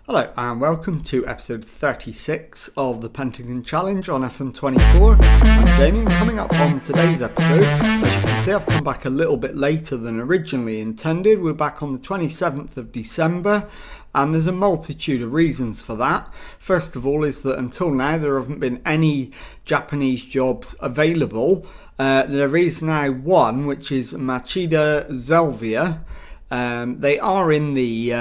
Hello and welcome to episode 36 of the Pentagon Challenge on FM24. I'm Jamie, and coming up on today's episode, as you can see, I've come back a little bit later than originally intended. We're back on the 27th of December, and there's a multitude of reasons for that. First of all is that until now there haven't been any Japanese jobs available. There is now one, which is Machida Zelvia. They are in the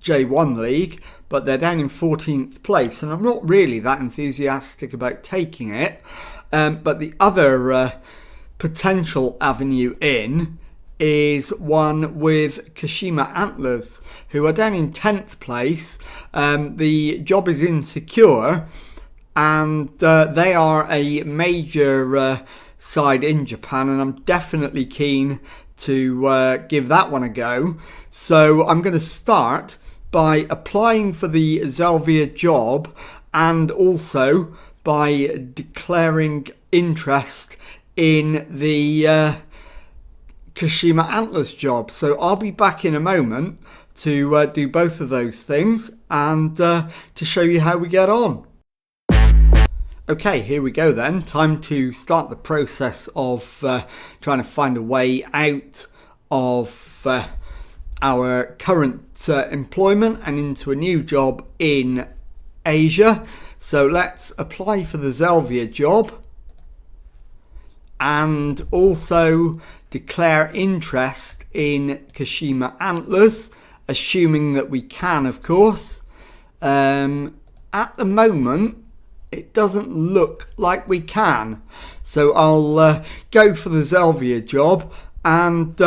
J1 League, but they're down in 14th place, and I'm not really that enthusiastic about taking it. But the other potential avenue in is one with Kashima Antlers, who are down in 10th place. The job is insecure, and they are a major side in Japan, and I'm definitely keen to give that one a go. So I'm going to start by applying for the Zelvia job and also by declaring interest in the Kashima Antlers job. So I'll be back in a moment to do both of those things and to show you how we get on. Okay, here we go then. Time to start the process of trying to find a way out of our current employment and into a new job in Asia. So let's apply for the Zelvia job and also declare interest in Kashima Antlers, assuming that we can, of course. At the moment, it doesn't look like we can. So I'll go for the Zelvia job, and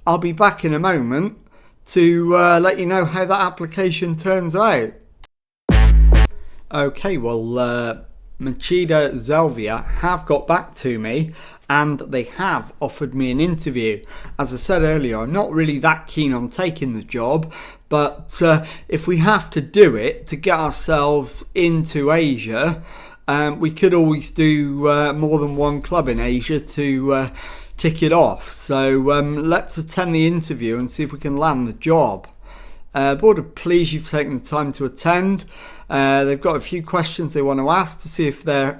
I'll be back in a moment to let you know how that application turns out. Okay, well, Machida Zelvia have got back to me and they have offered me an interview. As I said earlier, I'm not really that keen on taking the job, but if we have to do it to get ourselves into Asia, we could always do more than one club in Asia to tick it off. So let's attend the interview and see if we can land the job. Board are pleased you've taken the time to attend. They've got a few questions they want to ask to see if they're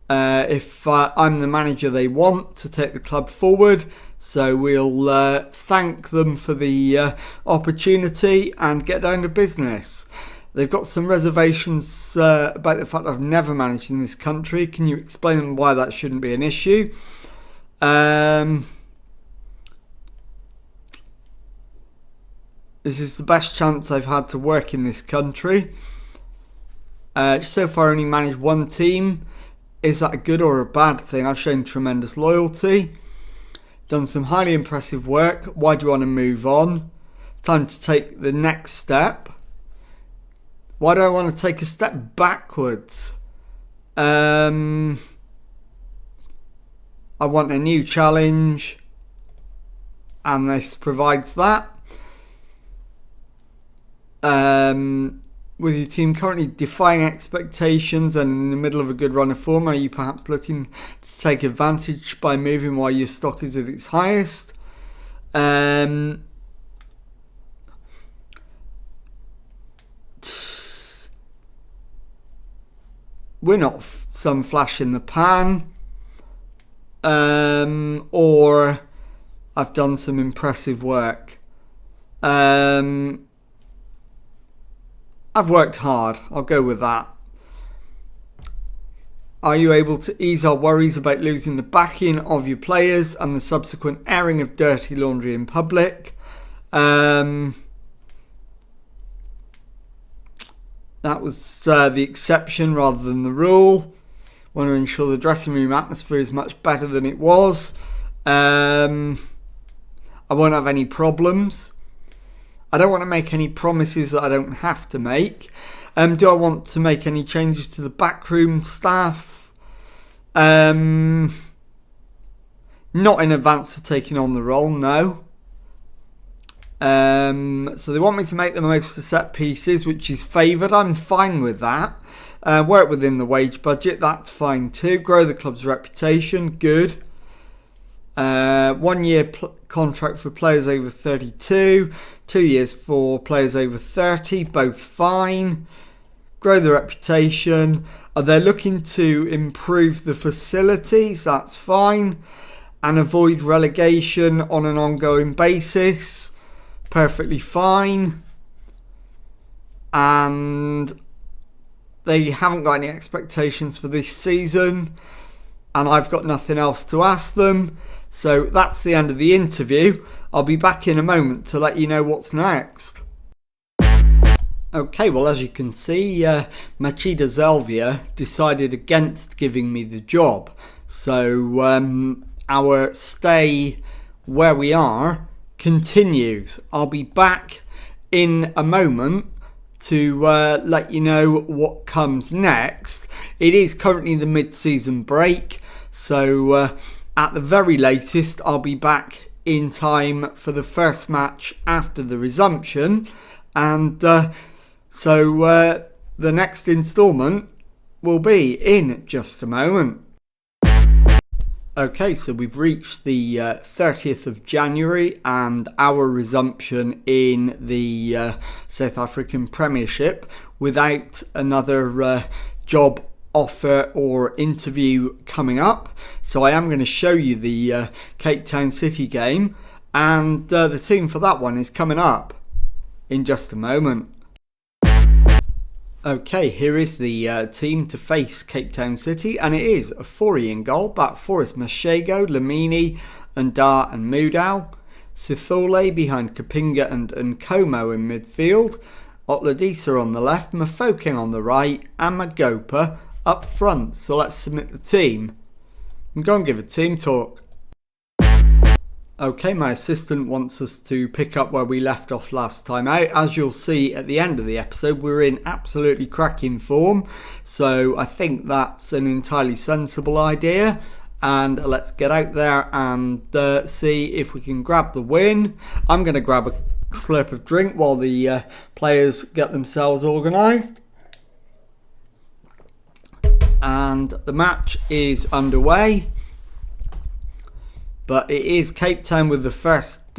if I'm the manager they want to take the club forward. So we'll thank them for the opportunity and get down to business. They've got some reservations about the fact I've never managed in this country. Can you explain why that shouldn't be an issue? This is the best chance I've had to work in this country. So far, I only managed one team. Is that a good or a bad thing? I've shown tremendous loyalty, done some highly impressive work. Why do you want to move on? It's time to take the next step. Why do I want to take a step backwards? I want a new challenge, and this provides that. With your team currently defying expectations and in the middle of a good run of form, are you perhaps looking to take advantage by moving while your stock is at its highest? We're not some flash in the pan. Or I've done some impressive work. I've worked hard. I'll go with that. Are you able to ease our worries about losing the backing of your players and the subsequent airing of dirty laundry in public? That was the exception rather than the rule. Want to ensure the dressing room atmosphere is much better than it was. I won't have any problems. I don't want to make any promises that I don't have to make. Do I want to make any changes to the backroom staff? Not in advance of taking on the role, no. So they want me to make the most of set pieces, which is favoured. I'm fine with that. Work within the wage budget, that's fine too. Grow the club's reputation, good. 1 year contract for players over 32, 2 years for players over 30, both fine. Grow the reputation. They're looking to improve the facilities, that's fine. And avoid relegation on an ongoing basis, perfectly fine. And they haven't got any expectations for this season, and I've got nothing else to ask them. So that's the end of the interview. I'll be back in a moment to let you know what's next. Okay, well, as you can see, Machida Zelvia decided against giving me the job. So our stay where we are continues. I'll be back in a moment to let you know what comes next. It is currently the mid-season break, so at the very latest I'll be back in time for the first match after the resumption, and so the next instalment will be in just a moment. Okay, so we've reached the 30th of January and our resumption in the South African Premiership without another job offer or interview coming up. So I am going to show you the Cape Town City game, and the team for that one is coming up in just a moment. Okay, here is the team to face Cape Town City, and it is a Fourie in goal. Back four is Mashego, Lamini, Ndar and Mudau. Sithole behind Kapinga and Nkomo in midfield. Otladisa on the left, Mafokeng on the right, and Magopa up front. So let's submit the team and go and give a team talk. Okay, my assistant wants us to pick up where we left off last time out. As you'll see at the end of the episode, we're in absolutely cracking form. So I think that's an entirely sensible idea. And let's get out there and see if we can grab the win. I'm going to grab a slurp of drink while the players get themselves organised. And the match is underway. But it is Cape Town with the first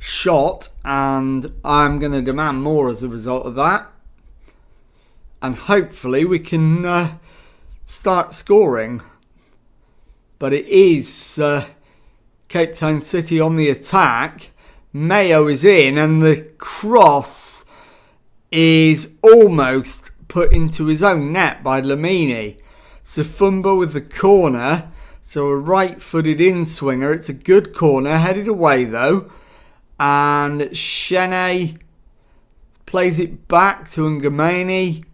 shot, and I'm going to demand more as a result of that. And hopefully we can start scoring. But it is Cape Town City on the attack. Mayo is in, and the cross is almost put into his own net by Lamini. Sifumba with the corner. So a right-footed in-swinger. It's a good corner. Headed away, though. And Shene plays it back to Ngabeni.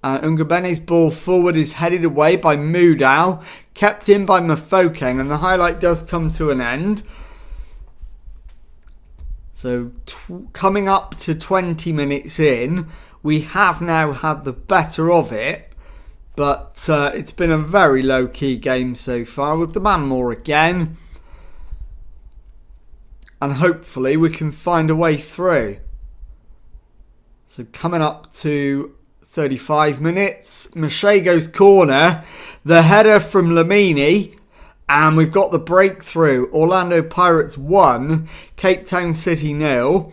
And Ngabeni's ball forward is headed away by Mudau. Kept in by Mafokeng. And the highlight does come to an end. So coming up to 20 minutes in, we have now had the better of it. But it's been a very low-key game so far. We'll demand more again. And hopefully we can find a way through. So coming up to 35 minutes. Mashego's corner. The header from Lamini. And we've got the breakthrough. Orlando Pirates 1. Cape Town City 0.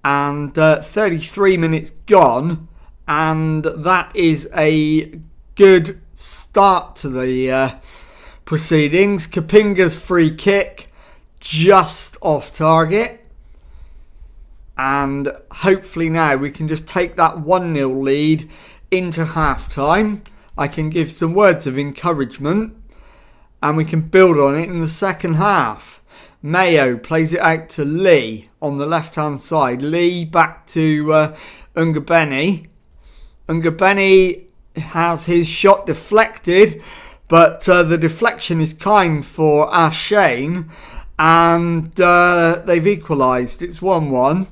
And 33 minutes gone. And that is a good start to the proceedings. Kapinga's free kick just off target. And hopefully now we can just take that 1-0 lead into half-time. I can give some words of encouragement. And we can build on it in the second half. Mayo plays it out to Lee on the left-hand side. Lee back to Ngabeni. Ngabeni has his shot deflected, but the deflection is kind for Ashane, and they've equalised. It's 1-1,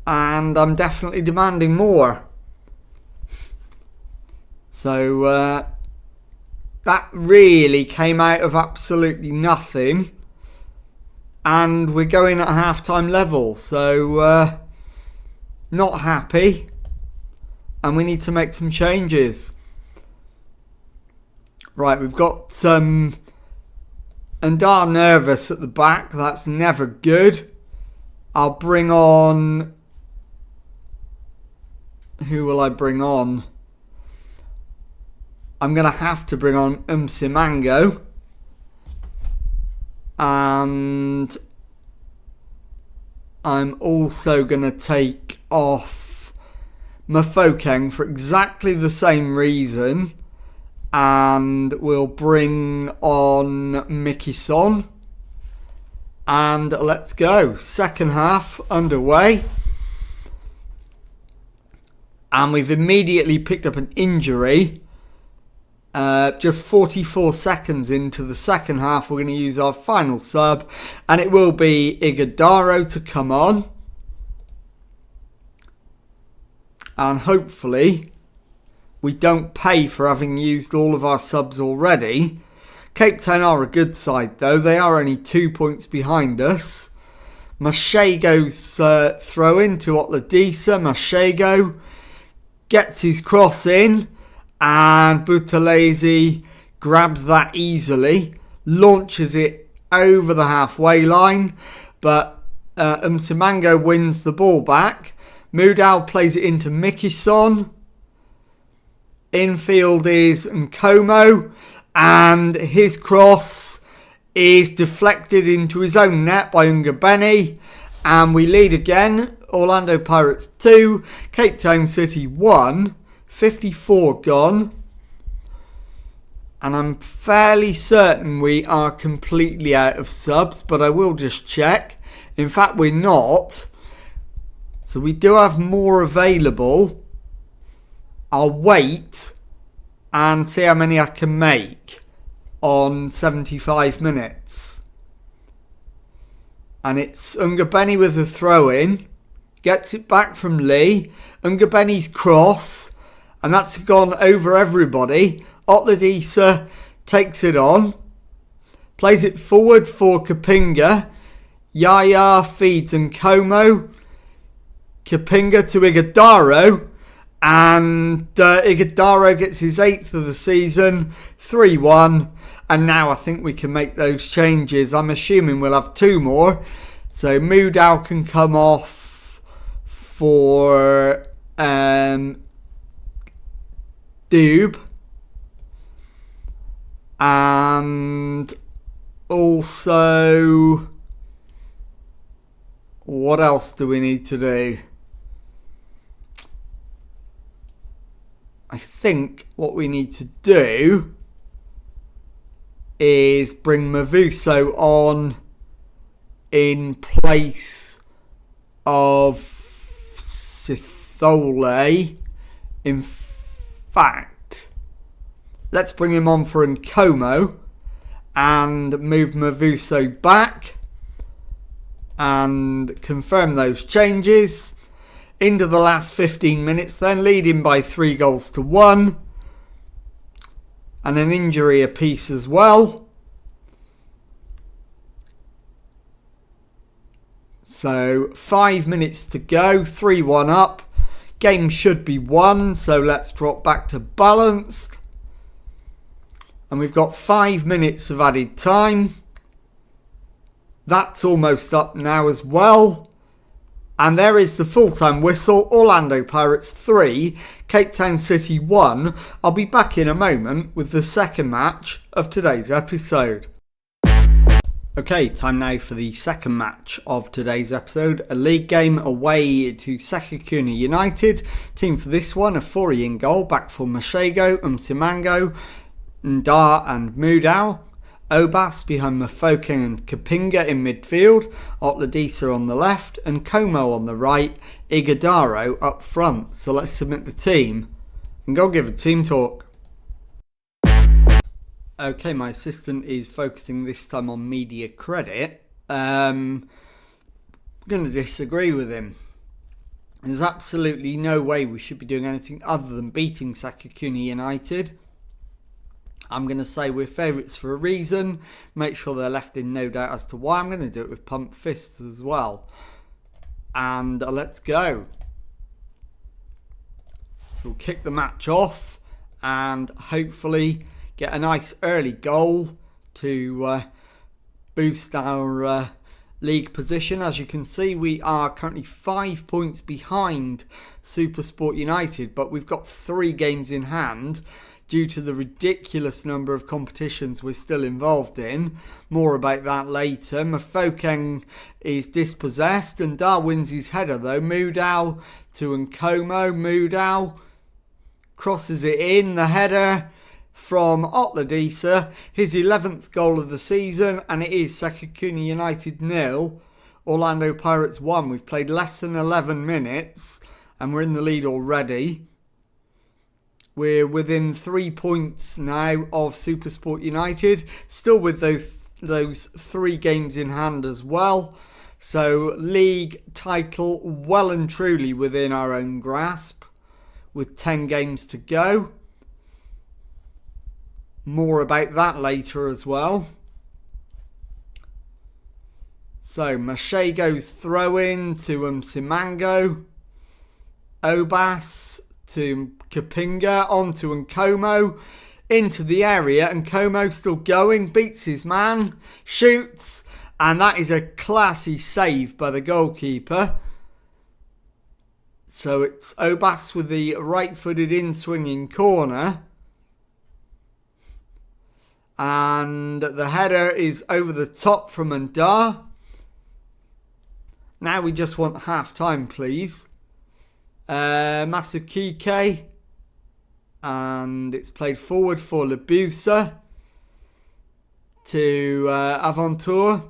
and I'm definitely demanding more. So that really came out of absolutely nothing, and we're going at half-time level, so not happy, and we need to make some changes. Right, we've got and are nervous at the back. That's never good. I'll bring on... Who will I bring on? I'm going to have to bring on Mango. And I'm also going to take off Mafokeng for exactly the same reason. And we'll bring on Mickey Son. And let's go. Second half underway. And we've immediately picked up an injury. Just 44 seconds into the second half, we're going to use our final sub. And it will be Ighodaro to come on. And hopefully we don't pay for having used all of our subs already. Cape Town are a good side though. They are only 2 points behind us. Mashego's throw in to Otladisa. Mashego gets his cross in. And Buthelezi grabs that easily. Launches it over the halfway line. But Msimango wins the ball back. Mudal plays it into Mickey Son. Infield is Nkomo, and his cross is deflected into his own net by Ungabeni, and we lead again. Orlando Pirates 2, Cape Town City 1, 54 gone, and I'm fairly certain we are completely out of subs, but I will just check. In fact, we're not, so we do have more available. I'll wait and see how many I can make on 75 minutes. And it's Ungabeni with the throw in. Gets it back from Lee. Ungabeni's cross. And that's gone over everybody. Otladisa takes it on. Plays it forward for Kapinga. Yaya feeds Nkomo. Kapinga to Ighodaro. And Ighodaro gets his 8th of the season, 3-1. And now I think we can make those changes. I'm assuming we'll have 2 more. So Mudal can come off for Doob. And also, what else do we need to do? I think what we need to do is bring Mavuso on in place of Sithole. In fact, let's bring him on for Nkomo and move Mavuso back and confirm those changes. Into the last 15 minutes then, leading by 3-1. And an injury apiece as well. So 5 minutes to go, 3-1 up. Game should be won, so let's drop back to balanced. And we've got 5 minutes of added time. That's almost up now as well. And there is the full-time whistle. Orlando Pirates 3, Cape Town City 1. I'll be back in a moment with the second match of today's episode. Okay, time now for the second match of today's episode. A league game away to Sekakuna United. Team for this one, Afori in goal. Back for Mashego, Msimango, Ndar and Mudal. Obas behind Mafokeng and Kapinga in midfield, Otladisa on the left and Como on the right, Ighodaro up front. So let's submit the team and go give a team talk. Okay, my assistant is focusing this time on media credit. I'm going to disagree with him. There's absolutely no way we should be doing anything other than beating Sekakuna United. I'm going to say we're favourites for a reason. Make sure they're left in no doubt as to why. I'm going to do it with pump fists as well. And let's go. So we'll kick the match off and hopefully get a nice early goal to boost our league position. As you can see, we are currently 5 points behind SuperSport United, but we've got 3 games in hand due to the ridiculous number of competitions we're still involved in. More about that later. Mafokeng is dispossessed and Dar wins his header though. Mudau to Nkomo. Mudau crosses it in. The header from Otladisa, his 11th goal of the season, and it is Sekakuni United 0, Orlando Pirates 1. We've played less than 11 minutes and we're in the lead already. We're within 3 points now of SuperSport United, still with those 3 games in hand as well. So league title well and truly within our own grasp with 10 games to go. More about that later as well. So Mashego's throw in to Simango. Obas to Kapinga, on to Nkomo, into the area. Nkomo still going, beats his man, shoots, and that is a classy save by the goalkeeper. So it's Obas with the right-footed in-swinging corner. And the header is over the top from Ndar. Now we just want half-time, please. Masukike. And it's played forward for Labusa to Aventure.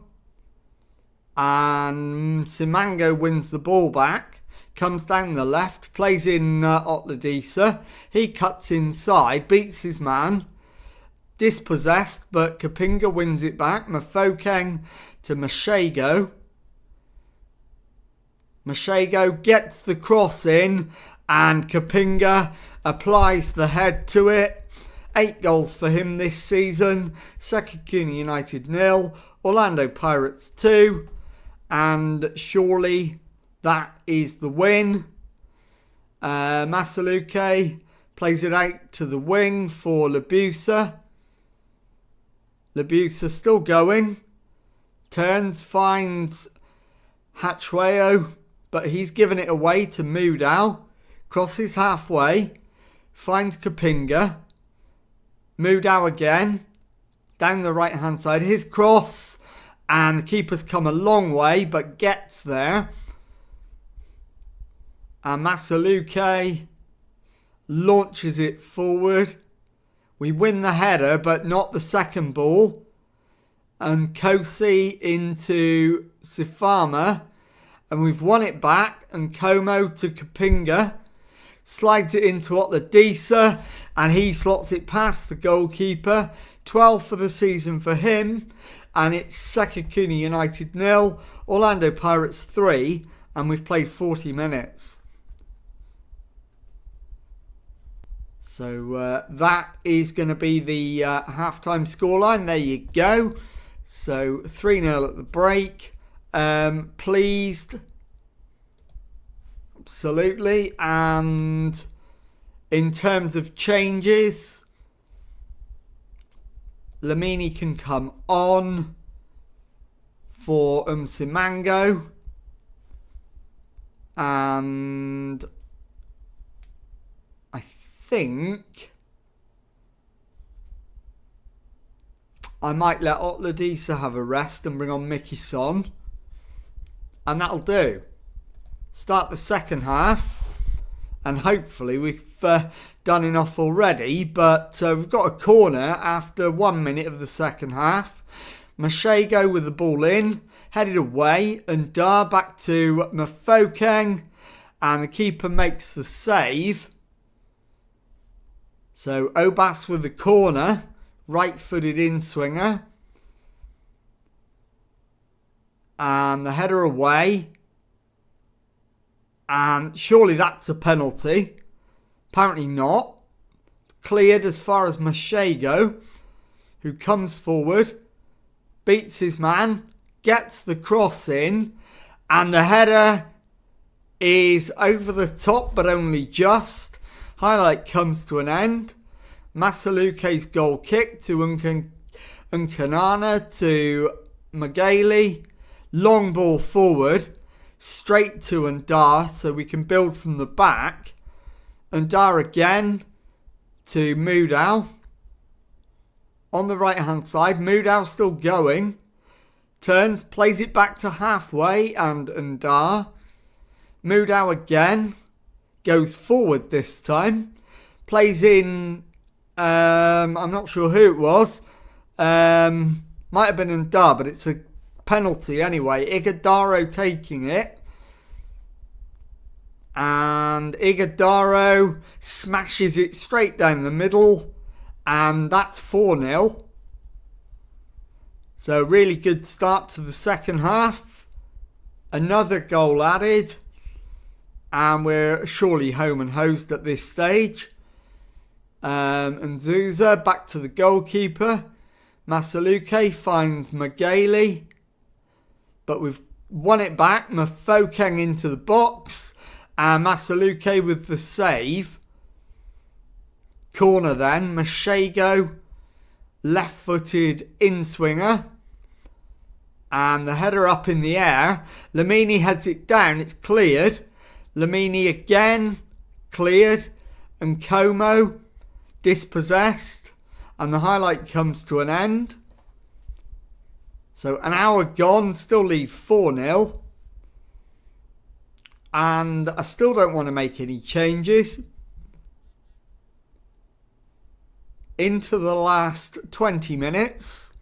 And Simango wins the ball back. Comes down the left. Plays in Otladisa. He cuts inside. Beats his man. Dispossessed, but Kapinga wins it back. Mafokeng to Mashego. Mashego gets the cross in and Kapinga applies the head to it. 8 goals for him this season. Sekakuni United 0, Orlando Pirates 2, and surely that is the win. Masaluke plays it out to the wing for Labusa. Labusa still going. Turns, finds Hatchweo, but he's given it away to Mudau. Crosses halfway. Finds Kapinga. Mudau again. Down the right hand side. His cross. And the keeper's come a long way, but gets there. And Masaluke launches it forward. We win the header, but not the second ball. And Kosi into Sifama. And we've won it back. And Como to Kapinga. Slides it into Otladisa. And he slots it past the goalkeeper. 12 for the season for him. And it's Sekakuni United 0. Orlando Pirates 3. And we've played 40 minutes. So that is going to be the halftime scoreline. There you go. So 3-0 at the break. Pleased. Absolutely. And in terms of changes, Lamini can come on for Simango. And I think I might let Otladisa have a rest and bring on Mickey Son. And that'll do. Start the second half. And hopefully we've done enough already. But we've got a corner after 1 minute of the second half. Mashego with the ball in. Headed away. And Dar back to Mafokeng. And the keeper makes the save. So Obas with the corner. Right-footed in-swinger. And the header away. And surely that's a penalty. Apparently not. Cleared as far as Mashego, who comes forward. Beats his man. Gets the cross in. And the header is over the top, but only just. Highlight comes to an end. Masaluke's goal kick to Unkanana to Magali, long ball forward, straight to Undar, so we can build from the back. Undar again to Mudal. On the right hand side, Mudal still going. Turns, plays it back to halfway, and Undar. Mudal again, goes forward this time. Plays in, I'm not sure who it was. Might have been Undar, but it's a penalty anyway. Ighodaro taking it. And Ighodaro smashes it straight down the middle. And that's 4-0. So really good start to the second half. Another goal added. And we're surely home and hosed at this stage. And Zuza back to the goalkeeper. Masaluke finds Magali. But we've won it back. Mafokeng into the box. And Masaluke with the save. Corner then. Mashego. Left-footed in-swinger. And the header up in the air. Lamini heads it down. It's cleared. Lamini again. Cleared. And Como dispossessed. And the highlight comes to an end. So an hour gone. Still lead 4-0. And I still don't want to make any changes. Into the last 20 minutes.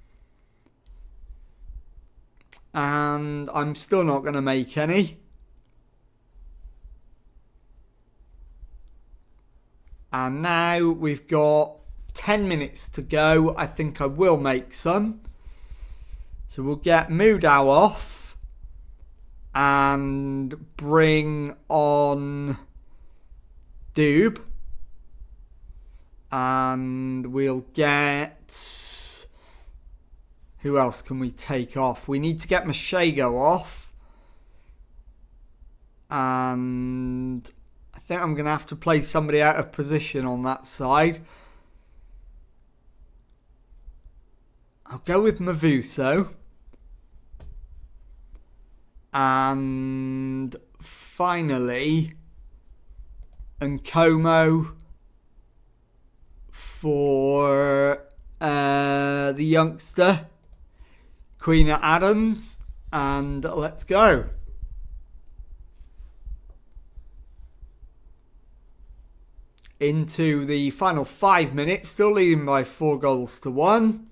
And I'm still not going to make any. And now we've got 10 minutes to go. I think I will make some. So we'll get Mudal off. And bring on Doob. And we'll get... Who else can we take off? We need to get Mashego off. And I think I'm going to have to play somebody out of position on that side. I'll go with Mavuso. And finally, Nkomo for the youngster, Queen Adams, and let's go. Into the final 5 minutes, still leading by 4-1.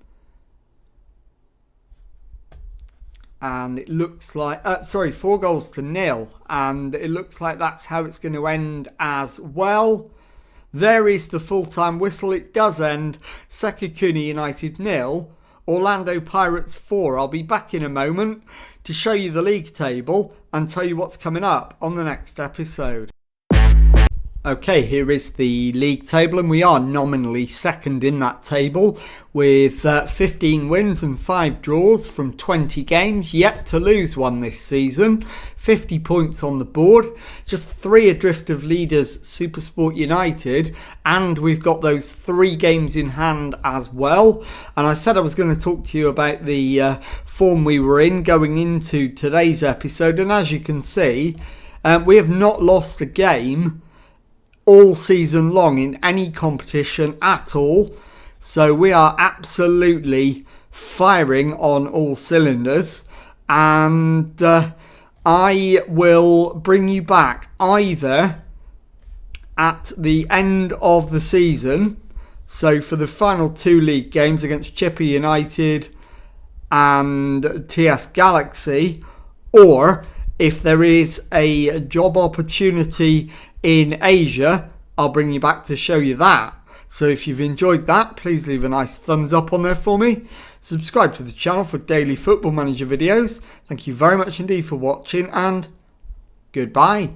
And it looks like, 4-0. And it looks like that's how it's going to end as well. There is the full-time whistle. It does end. Sekikuni United 0. Orlando Pirates 4. I'll be back in a moment to show you the league table and tell you what's coming up on the next episode. Okay, here is the league table, and we are nominally second in that table with 15 wins and 5 draws from 20 games, yet to lose one this season. 50 points on the board, just 3 adrift of leaders Supersport United, and we've got those 3 games in hand as well. And I said I was going to talk to you about the form we were in going into today's episode, and as you can see, we have not lost a game all season long in any competition at all. So we are absolutely firing on all cylinders. And I will bring you back either at the end of the season. So for the final 2 league games against Chipper United and TS Galaxy. Or if there is a job opportunity in Asia, I'll bring you back to show you that. So if you've enjoyed that, please leave a nice thumbs up on there for me. Subscribe to the channel for daily Football Manager videos. Thank you very much indeed for watching, and goodbye.